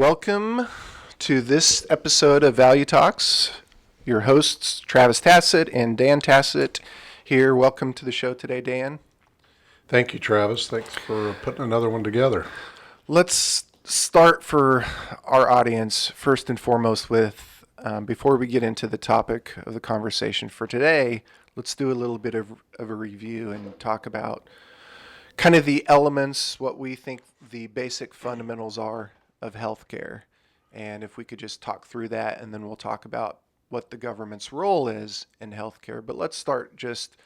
Welcome to this episode of Value Talks. Your hosts, Travis Tasset and Dan Tasset, here. Welcome to the show today, Dan. Thank you, Travis. Thanks for putting another one together. Let's start for our audience first and foremost with, before we get into the topic of the conversation for today, let's do a little bit of a review and talk about kind of the elements, what we think the basic fundamentals are of healthcare. And if we could just talk through that, and then we'll talk about what the government's role is in healthcare. But let's start just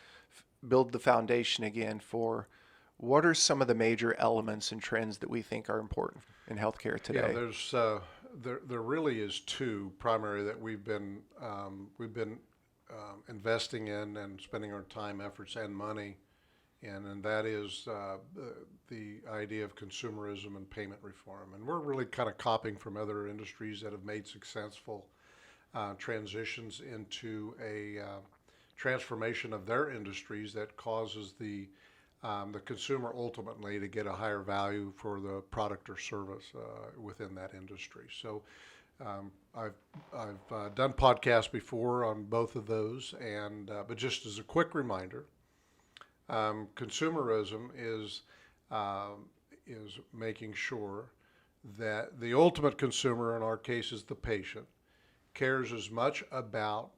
build the foundation again for what are some of the major elements and trends that we think are important in healthcare today. Yeah, there really is two primary that we've been investing in and spending our time, efforts, and money in, and that is the idea of consumerism and payment reform. And we're really kind of copying from other industries that have made successful transitions into a transformation of their industries that causes the consumer ultimately to get a higher value for the product or service within that industry. So I've done podcasts before on both of those, and but just as a quick reminder, consumerism is making sure that the ultimate consumer, in our case, is the patient, cares as much about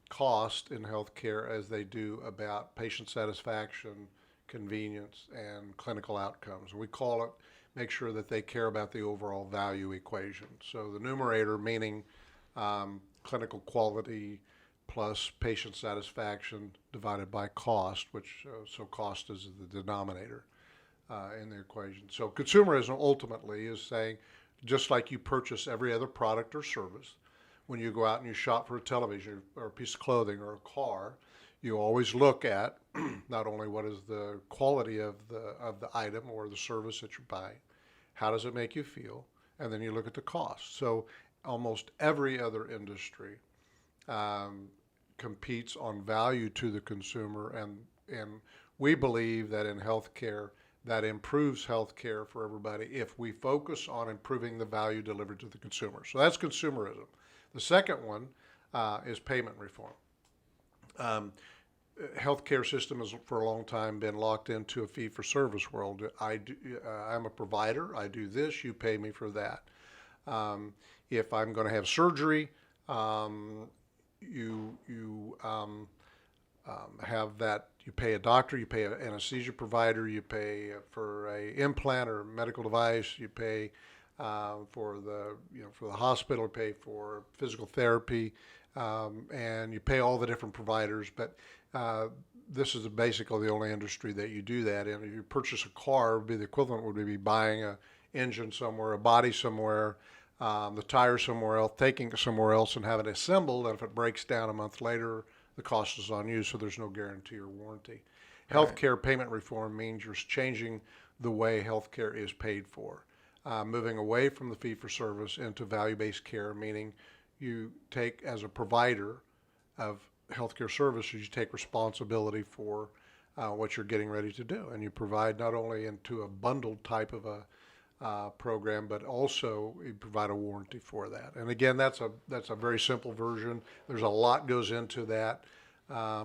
cost in healthcare as they do about patient satisfaction, convenience, and clinical outcomes. We call it make sure that they care about the overall value equation. So the numerator meaning clinical quality plus patient satisfaction divided by cost, which so cost is the denominator in the equation. So consumerism ultimately is saying, just like you purchase every other product or service, when you go out and you shop for a television or a piece of clothing or a car, you always look at not only what is the quality of the item or the service that you're buying, how does it make you feel, and then you look at the cost. So almost every other industry competes on value to the consumer, and we believe that in healthcare that improves healthcare for everybody if we focus on improving the value delivered to the consumer. So that's consumerism. The second one is payment reform. Healthcare system has for a long time been locked into a fee-for-service world. I'm a provider. I do this. You pay me for that. If I'm going to have surgery, you have that. You pay a doctor. You pay an anesthesia provider. You pay for a implant or medical device. You pay for the hospital, pay for physical therapy, and you pay all the different providers. But this is basically the only industry that you do that in. If you purchase a car, would be the equivalent would be buying an engine somewhere, a body somewhere, the tire somewhere else, taking it somewhere else, and have it assembled. And if it breaks down a month later, the cost is on you, so there's no guarantee or warranty. Healthcare payment reform means you're changing the way healthcare is paid for. Moving away from the fee-for-service into value-based care, meaning you take, as a provider of healthcare services, you take responsibility for what you're getting ready to do, and you provide not only into a bundled type of a program, but also you provide a warranty for that. And again, that's a very simple version. There's a lot goes into that.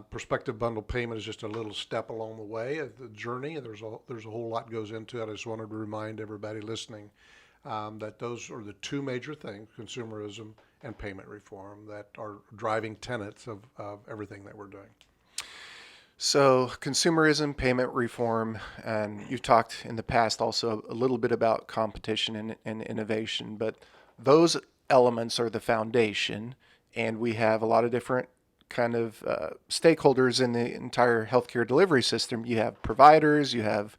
Prospective bundle payment is just a little step along the way of the journey. There's a whole lot goes into it. I just wanted to remind everybody listening that those are the two major things, consumerism and payment reform, that are driving tenets of everything that we're doing. So consumerism, payment reform, and you've talked in the past also a little bit about competition and innovation, but those elements are the foundation, and we have a lot of different kind of stakeholders in the entire healthcare delivery system. You have providers, you have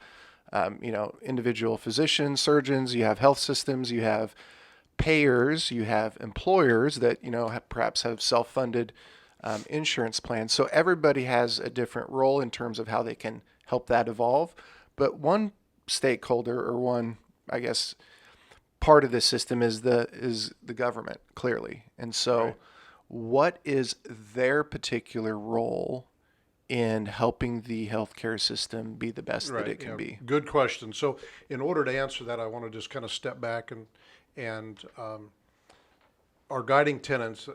individual physicians, surgeons, you have health systems, you have payers, you have employers that perhaps have self-funded insurance plans. So everybody has a different role in terms of how they can help that evolve. But one stakeholder, or one, I guess, part of the system is the government, clearly. And so Right. What is their particular role in helping the healthcare system be the best that it can be? Good question. So in order to answer that, I want to just kind of step back And our guiding tenets,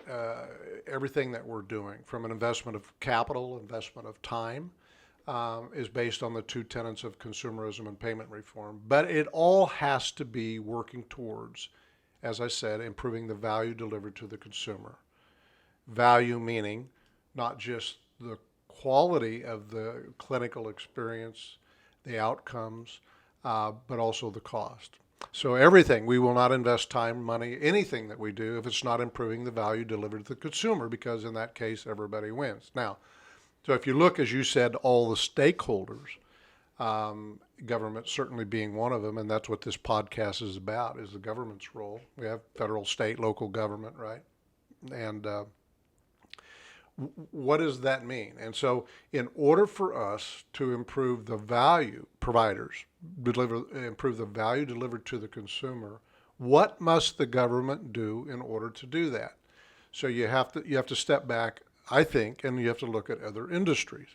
everything that we're doing, from an investment of capital, investment of time, is based on the two tenets of consumerism and payment reform. But it all has to be working towards, as I said, improving the value delivered to the consumer. Value meaning not just the quality of the clinical experience, the outcomes, but also the cost. So everything, we will not invest time, money, anything that we do if it's not improving the value delivered to the consumer, because in that case, everybody wins. Now, so if you look, as you said, all the stakeholders, government certainly being one of them, and that's what this podcast is about, is the government's role. We have federal, state, local government, right? And what does that mean? And so in order for us to improve the value, providers improve the value delivered to the consumer, what must the government do in order to do that? So you have to step back, I think, and you have to look at other industries.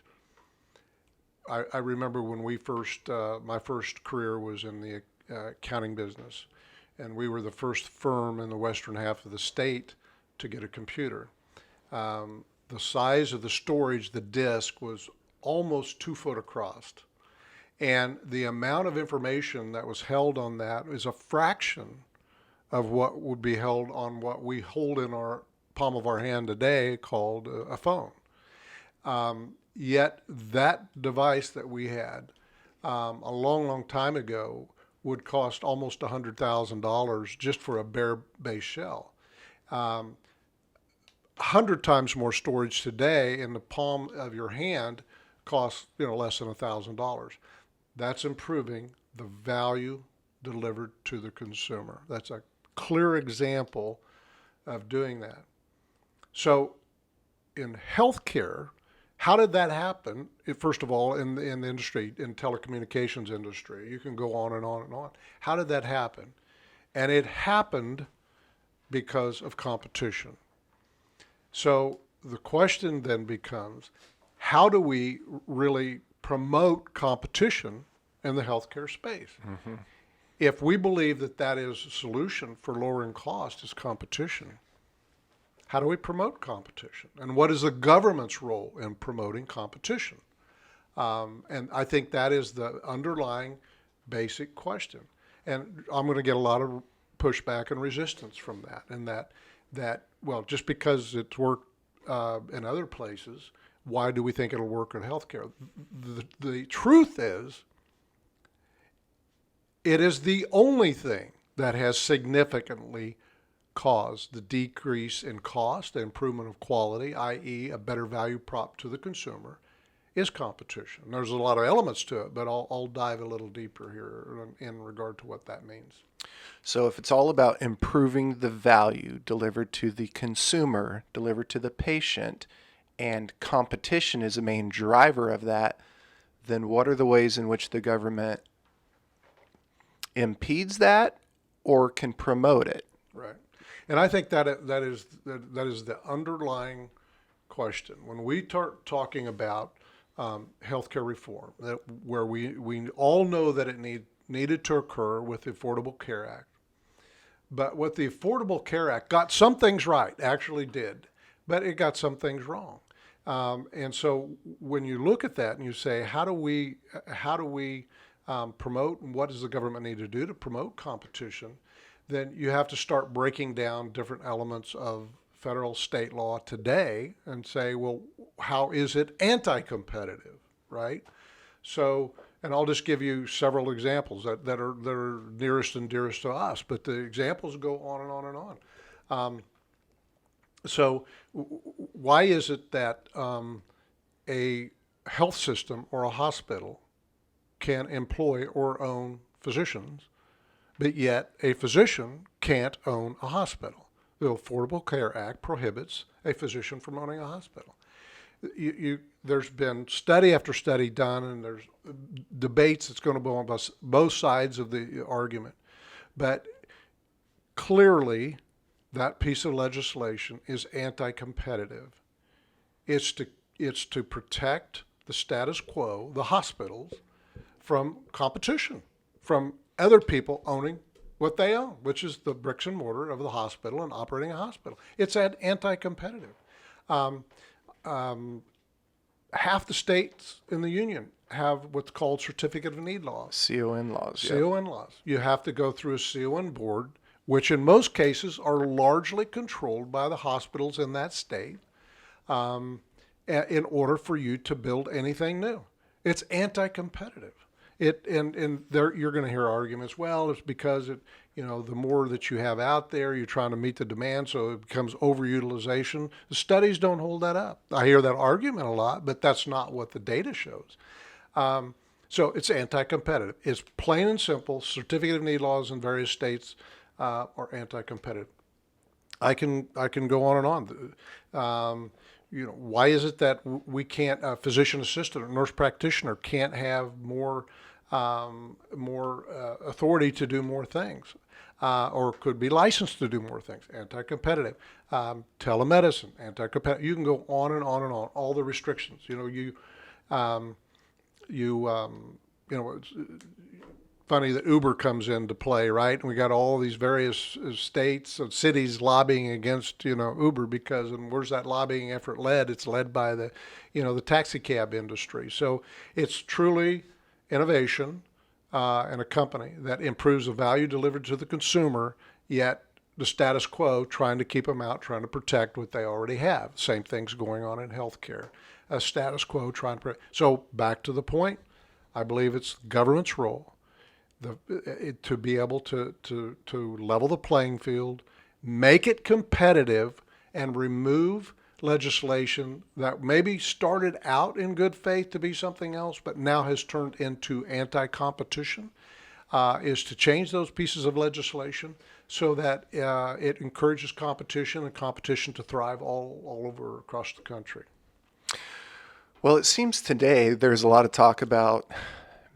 I remember when my first career was in the accounting business, and we were the first firm in the western half of the state to get a computer. The size of the storage, the disk, was almost 2 foot across. And the amount of information that was held on that is a fraction of what would be held on what we hold in our palm of our hand today, called a phone. Yet that device that we had a long, long time ago would cost almost $100,000 just for a bare base shell. 100 times more storage today in the palm of your hand costs less than $1,000. That's improving the value delivered to the consumer. That's a clear example of doing that. So in healthcare, how did that happen? First of all, in the industry, in telecommunications industry, you can go on and on and on. How did that happen? And it happened because of competition. So the question then becomes, how do we really promote competition in the healthcare space? Mm-hmm. If we believe that that is a solution for lowering cost is competition, how do we promote competition? And what is the government's role in promoting competition? And I think that is the underlying basic question. And I'm going to get a lot of pushback and resistance from that. And that well, just because it's worked in other places, why do we think it'll work in healthcare? The truth is, it is the only thing that has significantly caused the decrease in cost, the improvement of quality, i.e. a better value prop to the consumer, is competition. There's a lot of elements to it, but I'll dive a little deeper here in regard to what that means. So if it's all about improving the value delivered to the consumer, delivered to the patient, and competition is a main driver of that, then what are the ways in which the government impedes that or can promote it? Right. And I think that is the underlying question. When we start talking about healthcare reform, where we all know that it needed to occur with the Affordable Care Act, but what the Affordable Care Act got some things right, actually did, but it got some things wrong. And so when you look at that and you say, how do we promote, and what does the government need to do to promote competition, then you have to start breaking down different elements of federal state law today and say, well, how is it anti-competitive, right? So, and I'll just give you several examples that are nearest and dearest to us, but the examples go on and on and on. So why is it that a health system or a hospital can employ or own physicians, but yet a physician can't own a hospital? The Affordable Care Act prohibits a physician from owning a hospital. There's been study after study done, and there's debates that's going to go on both sides of the argument. But clearly, that piece of legislation is anti-competitive. It's to protect the status quo, the hospitals, from competition, from other people owning what they own, which is the bricks and mortar of the hospital and operating a hospital. It's anti-competitive. Um, um, Half the states in the union have what's called certificate of need laws. CON laws. Yep. CON laws. You have to go through a CON board, which in most cases are largely controlled by the hospitals in that state, in order for you to build anything new. It's anti-competitive. And there you're going to hear arguments. Well, it's because the more that you have out there, you're trying to meet the demand, so it becomes overutilization. The studies don't hold that up. I hear that argument a lot, but that's not what the data shows. So it's anti-competitive. It's plain and simple. Certificate of need laws in various states are anti-competitive. I can go on and on. Why is it that we can't, a physician assistant or nurse practitioner can't have more authority to do more things, or could be licensed to do more things? Anti-competitive. Telemedicine, anti-competitive. You can go on and on and on. All the restrictions. It's funny that Uber comes into play, right? And we got all these various states and cities lobbying against, Uber because, and where's that lobbying effort led? It's led by the taxi cab industry. So it's truly innovation and a company that improves the value delivered to the consumer, yet the status quo trying to keep them out, trying to protect what they already have. Same thing's going on in healthcare. A status quo trying to protect. So back to the point, I believe it's government's role to be able to level the playing field, make it competitive, and remove legislation that maybe started out in good faith to be something else, but now has turned into anti-competition, is to change those pieces of legislation so that it encourages competition and competition to thrive all over across the country. Well, it seems today there's a lot of talk about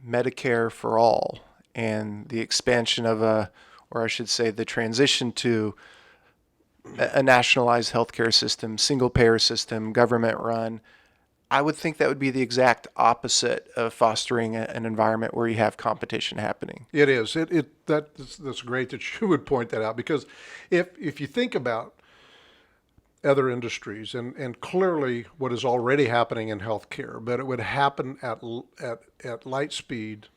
Medicare for all and the expansion of or I should say the transition to a nationalized healthcare system, single payer system, government run. I would think that would be the exact opposite of fostering an environment where you have competition happening. It is. That's great that you would point that out, because if you think about other industries, and clearly what is already happening in healthcare, but it would happen at light speed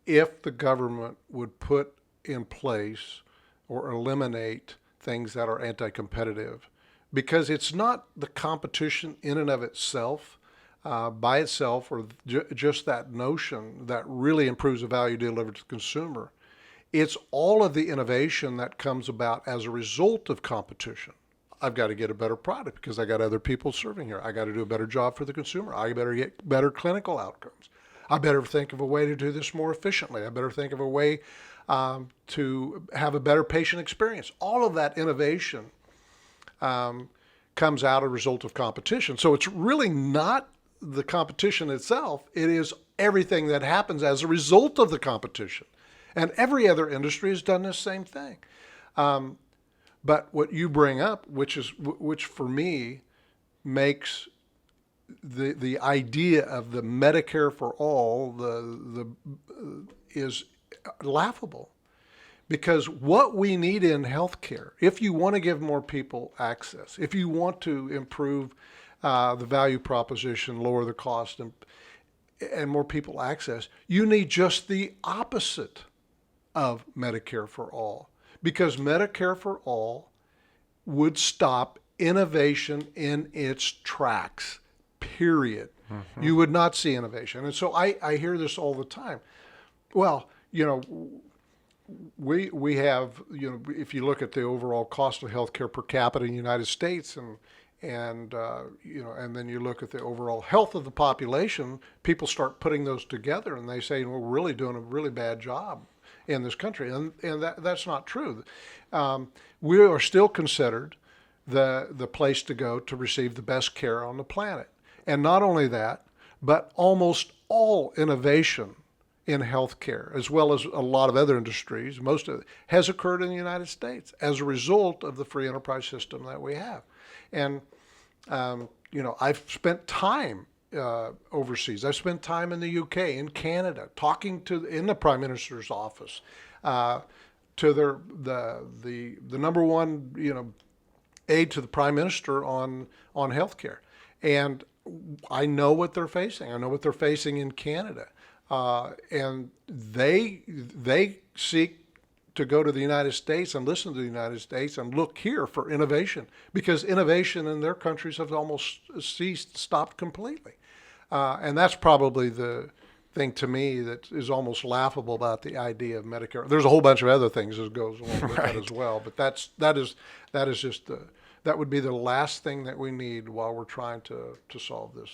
if the government would put in place or eliminate things that are anti-competitive, because it's not the competition in and of itself, by itself, or just that notion that really improves the value delivered to the consumer. It's all of the innovation that comes about as a result of competition. I've got to get a better product because I got other people serving here. I got to do a better job for the consumer. I better get better clinical outcomes. I better think of a way to do this more efficiently. I better think of a way to have a better patient experience. All of that innovation comes out as a result of competition. So it's really not the competition itself. It is everything that happens as a result of the competition. And every other industry has done this same thing. But what you bring up, which for me makes the idea of the Medicare for all is laughable, because what we need in healthcare, if you want to give more people access, if you want to improve the value proposition, lower the cost, and more people access, you need just the opposite of Medicare for all, because Medicare for all would stop innovation in its tracks, period. Mm-hmm. You would not see innovation. And so I hear this all the time. Well, we have, if you look at the overall cost of healthcare per capita in the United States, and then you look at the overall health of the population, people start putting those together and they say, we're really doing a really bad job in this country. And that's not true. We are still considered the place to go to receive the best care on the planet. And not only that, but almost all innovation in healthcare, as well as a lot of other industries, most of it has occurred in the United States as a result of the free enterprise system that we have. And, I've spent time overseas. I've spent time in the UK, in Canada, talking in the Prime Minister's office, to the number one, aide to the prime minister on healthcare. And I know what they're facing. I know what they're facing in Canada, and they seek to go to the United States and listen to the United States and look here for innovation, because innovation in their countries have almost stopped completely. And that's probably the thing to me that is almost laughable about the idea of Medicare. There's a whole bunch of other things that goes along with that as well, but that is just that would be the last thing that we need while we're trying to solve this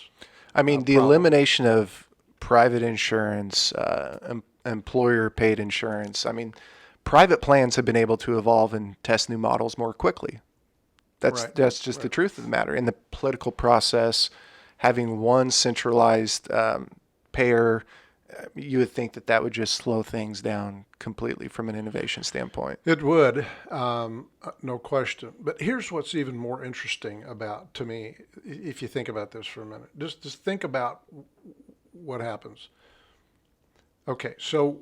I mean, the problem. elimination of private insurance, employer paid insurance. I mean, private plans have been able to evolve and test new models more quickly. Right, That's just the right. truth of the matter. In the political process, having one centralized payer, you would think that that would just slow things down completely from an innovation standpoint. It would, no question. But here's what's even more interesting about to me, if you think about this for a minute. Just think about what happens. Okay, so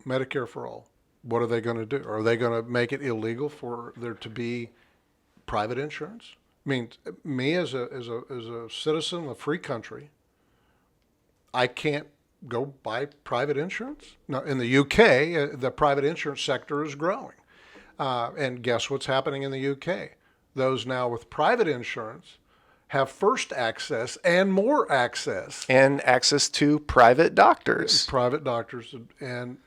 Medicare for all. What are they going to do? Are they going to make it illegal for there to be private insurance? I mean, me as a citizen of a free country, I can't go buy private insurance. Now, in the UK, the private insurance sector is growing. And guess what's happening in the UK? Those now with private insurance have first access and more access, And access to private doctors. private doctors and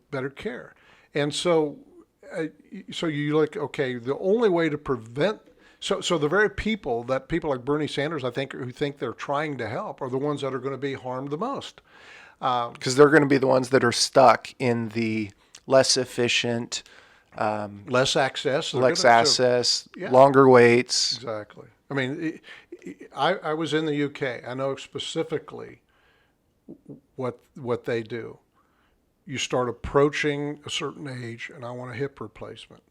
better care. And uh, so you look, okay, the only way to prevent, so the very people that people like Bernie Sanders, I think, who think they're trying to help, are the ones that are going to be harmed the most. Because they're going to be the ones that are stuck in the less efficient, Less access. They're less gonna, so access, yeah, longer waits. exactly. I mean, I was in the UK. I know specifically what they do. You start approaching a certain age, and I want a hip replacement.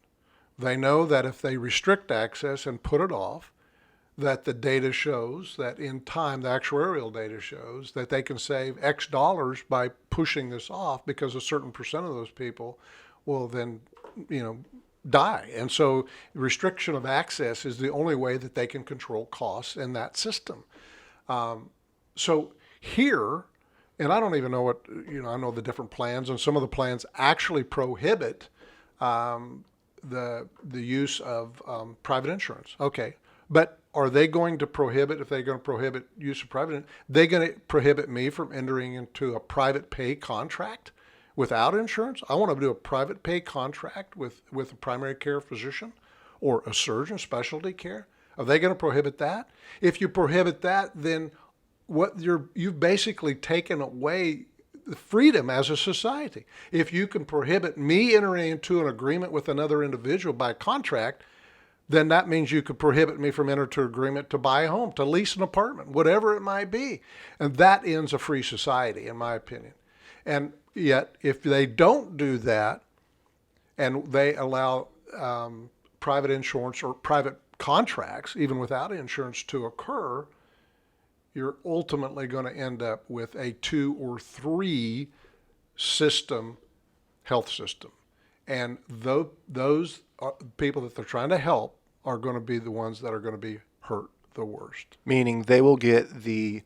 They know that if they restrict access and put it off, that the data shows that in time, the actuarial data shows that they can save X dollars by pushing this off, because a certain percent of those people will then, you know, die. And so restriction of access is the only way that they can control costs in that system. So here, and I don't even know what, I know the different plans, and some of the plans actually prohibit the use of private insurance. Okay, but are they going to prohibit, if they're going to prohibit use of private, they're going to prohibit me from entering into a private pay contract without insurance? I want to do a private pay contract with a primary care physician or a surgeon, specialty care. Are they going to prohibit that? If you prohibit that, then you've basically taken away the freedom as a society. If you can prohibit me entering into an agreement with another individual by contract, then that means you could prohibit me from entering into an agreement to buy a home, to lease an apartment, whatever it might be. And that ends a free society, in my opinion. And yet, if they don't do that, and they allow private insurance or private contracts, even without insurance, to occur, you're ultimately going to end up with a 2 or 3 system health system. And those people that they're trying to help are going to be the ones that are going to be hurt the worst. Meaning they will get the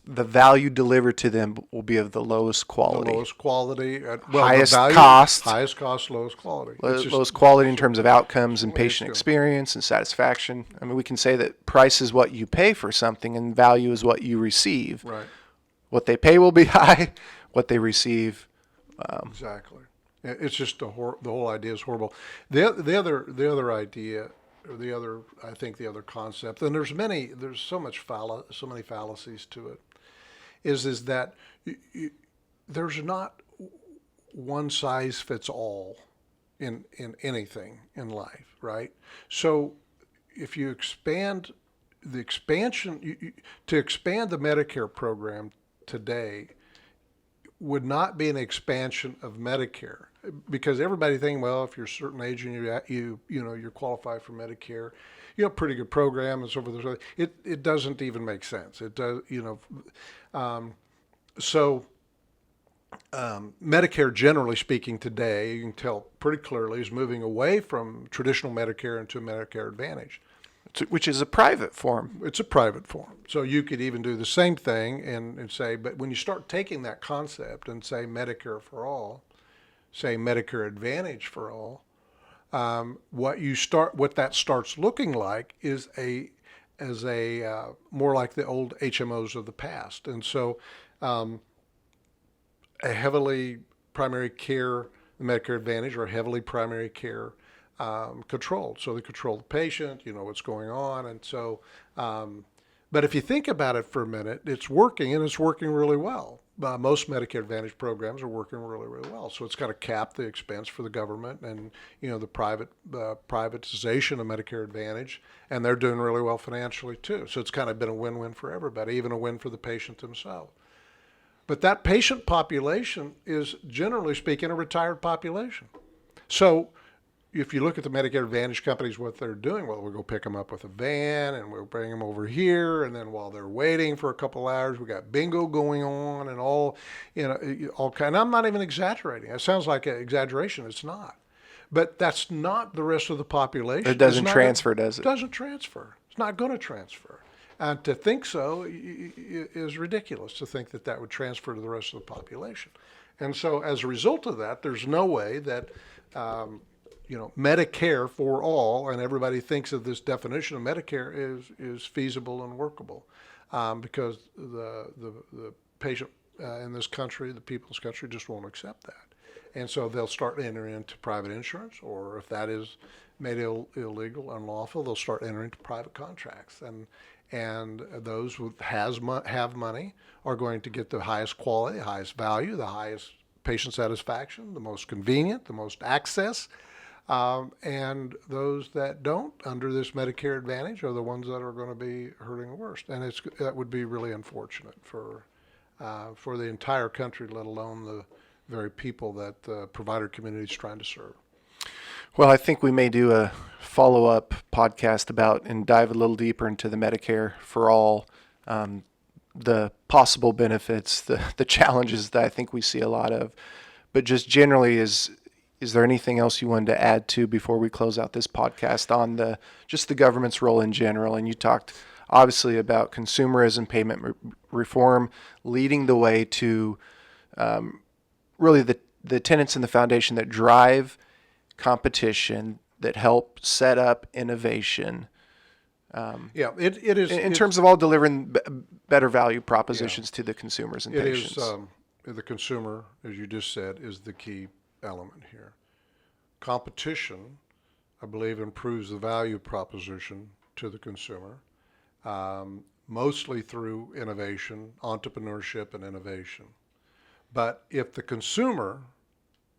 value delivered to them will be of the lowest The quality, lowest quality, highest the value, cost, highest cost, lowest quality. It's just, lowest quality in terms of outcomes it's and the way it's patient going. experience and satisfaction. I mean, we can say that price is what you pay for something and value is what you receive. Right. What they pay will be high, what they receive. Exactly. It's just the whole idea is horrible. The other idea, or I think the other concept, and there's so many fallacies to it, is that there's not one size fits all in anything in life, right? So if you expand the expansion to expand the Medicare program today would not be an expansion of Medicare, because everybody thinking, well, if you're a certain age and you're qualified for Medicare, pretty good program and so forth. It doesn't even make sense. It does, so Medicare, generally speaking, today, you can tell pretty clearly, is moving away from traditional Medicare into Medicare Advantage. Which is a private form. It's a private form. So you could even do the same thing and say, but when you start taking that concept and say Medicare for all, say Medicare Advantage for all, what that starts looking like is more like the old HMOs of the past. And so a heavily primary care, the Medicare Advantage, or heavily primary care controlled. So they control the patient, you know what's going on. And so, but if you think about it for a minute, it's working and it's working really well. Most Medicare Advantage programs are working really, really well. So it's got to cap the expense for the government and, you know, the privatization of Medicare Advantage, and they're doing really well financially too. So it's kind of been a win-win for everybody, even a win for the patient themselves. But that patient population is, generally speaking, a retired population. So if you look at the Medicare Advantage companies, what they're doing, well, we'll go pick them up with a van and we'll bring them over here. And then while they're waiting for a couple hours, we got bingo going on and all, you know, all kind. I'm not even exaggerating. It sounds like an exaggeration. It's not. But that's not the rest of the population. It doesn't transfer, does It it? doesn't transfer. It's not going to transfer. And to think so is ridiculous, to think that that would transfer to the rest of the population. And so as a result of that, there's no way that, you know, Medicare for all, and everybody thinks of this definition of Medicare is feasible and workable, because the patient in this country, the people in this country just won't accept that. And so they'll start entering into private insurance, or if that is made illegal, unlawful, they'll start entering into private contracts. And those who have money are going to get the highest quality, the highest value, the highest patient satisfaction, the most convenient, the most access. And those that don't under this Medicare Advantage are the ones that are going to be hurting the worst. And that would be really unfortunate for the entire country, let alone the very people that the provider community is trying to serve. Well, I think we may do a follow-up podcast about and dive a little deeper into the Medicare for all, the possible benefits, the challenges that I think we see a lot of. But just generally, is there anything else you wanted to add to before we close out this podcast on just the government's role in general? And you talked obviously about consumerism, payment reform, leading the way to really the tenets in the foundation that drive competition, that help set up innovation. Yeah, it is. In terms of all delivering better value propositions to the consumers and It patients. is, the consumer, as you just said, is the key element here. Competition, I believe, improves the value proposition to the consumer, mostly through innovation, entrepreneurship, and innovation. But if the consumer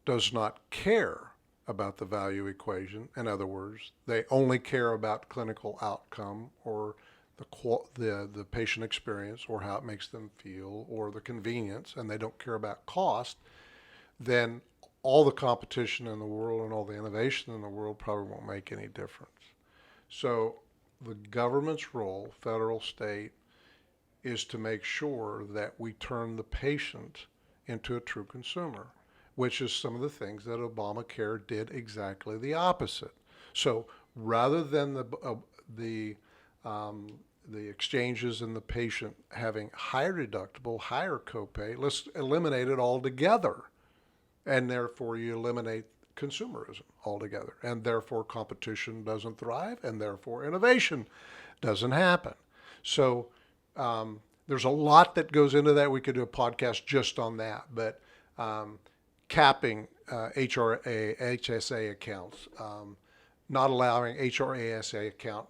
does not care about the value equation, in other words, they only care about clinical outcome or the patient experience or how it makes them feel or the convenience, and they don't care about cost, then all the competition in the world and all the innovation in the world probably won't make any difference. So the government's role, federal, state, is to make sure that we turn the patient into a true consumer, which is some of the things that Obamacare did exactly the opposite. So rather than the exchanges and the patient having higher deductible, higher copay, let's eliminate it altogether. And therefore you eliminate consumerism altogether. And therefore competition doesn't thrive, and therefore innovation doesn't happen. So there's a lot that goes into that. We could do a podcast just on that. But capping HSA accounts, not allowing HRASA account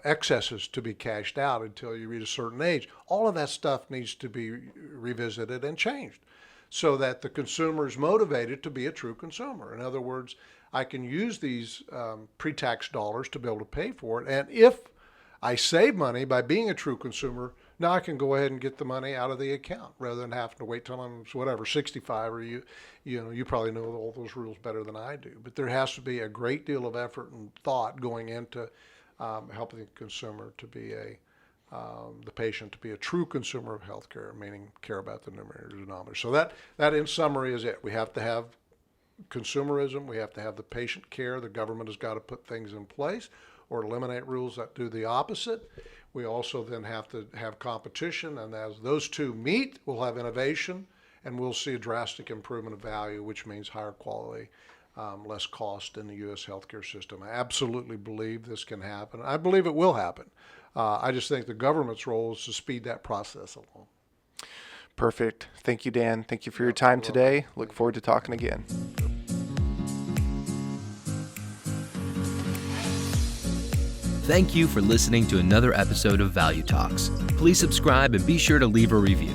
excesses to be cashed out until you reach a certain age. All of that stuff needs to be revisited and changed so that the consumer is motivated to be a true consumer. In other words, I can use these pre-tax dollars to be able to pay for it. And if I save money by being a true consumer, now I can go ahead and get the money out of the account rather than having to wait till I'm 65, or you probably know all those rules better than I do. But there has to be a great deal of effort and thought going into helping the consumer to be the patient to be a true consumer of healthcare, meaning care about the numerator and denominator. So that in summary is it. We have to have consumerism. We have to have the patient care. The government has got to put things in place or eliminate rules that do the opposite. We also then have to have competition, and as those two meet, we'll have innovation, and we'll see a drastic improvement of value, which means higher quality, less cost in the U.S. healthcare system. I absolutely believe this can happen. I believe it will happen. I just think the government's role is to speed that process along. Perfect. Thank you, Dan. Thank you for your time today. Look forward to talking again. Thank you for listening to another episode of Value Talks. Please subscribe and be sure to leave a review.